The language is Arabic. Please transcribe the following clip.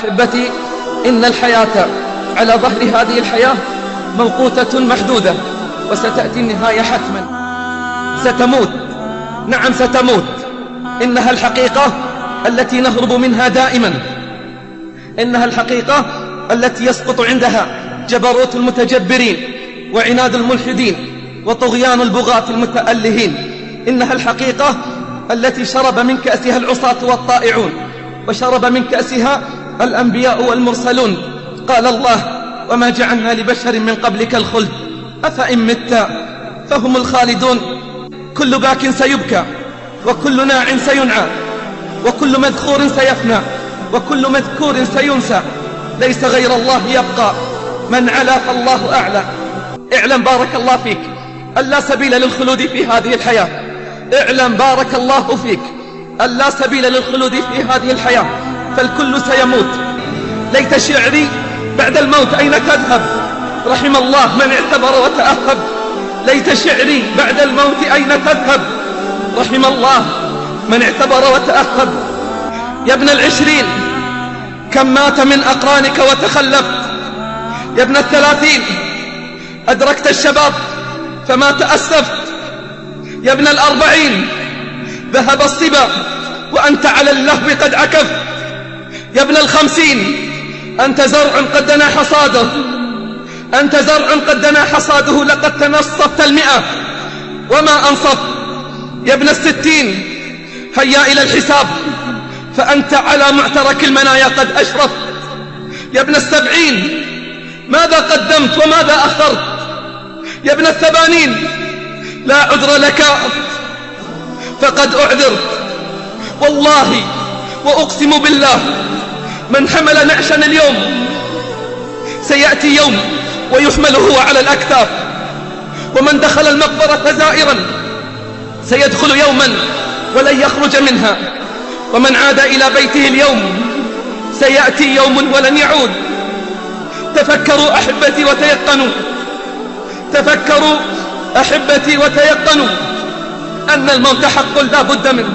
أحبتي، إن الحياة على ظهر هذه الحياة موقوتة محدودة، وستأتي النهاية حتما. ستموت، نعم ستموت. إنها الحقيقة التي نهرب منها دائما، إنها الحقيقة التي يسقط عندها جبروت المتجبرين وعناد الملحدين وطغيان البغاة المتألهين. إنها الحقيقة التي شرب من كأسها العصاة والطائعون، وشرب من كأسها الأنبياء والمرسلون. قال الله: وما جعلنا لبشر من قبلك الخلد أفإن مت فهم الخالدون. كل باك سيبكى، وكل ناع سينعى، وكل مذخور سيفنى، وكل مذكور سينسى. ليس غير الله يبقى، من علا فالله أعلى. اعلم بارك الله فيك أن لا سبيل للخلود في هذه الحياة. اعلم بارك الله فيك أن لا سبيل للخلود في هذه الحياة، فالكل سيموت. ليت شعري بعد الموت أين تذهب، رحم الله من اعتبر وتأهب. ليت شعري بعد الموت أين تذهب، رحم الله من اعتبر وتأهب. يا ابن العشرين كم مات من أقرانك وتخلفت، يا ابن الثلاثين أدركت الشباب فما تأسفت، يا ابن الأربعين ذهب الصبا وأنت على اللهو قد عكفت، يا ابن الخمسين أنت زرع قد دنا حصاده، أنت زرع قد دنا حصاده، لقد تنصفت 100 وما أنصف. يا ابن الستين هيا إلى الحساب فأنت على معترك المنايا قد أشرفت. يا ابن السبعين ماذا قدمت وماذا أخرت، يا ابن الثمانين لا عذر لك فقد أعذرت. والله وأقسم بالله من حمل نعشا اليوم سيأتي يوم ويحمل هو على الأكتاف، ومن دخل المقبرة زائرا سيدخل يوما ولن يخرج منها، ومن عاد إلى بيته اليوم سيأتي يوم ولن يعود. تفكروا أحبتي وتيقنوا، تفكروا أحبتي وتيقنوا أن الموت حق لا بد منه.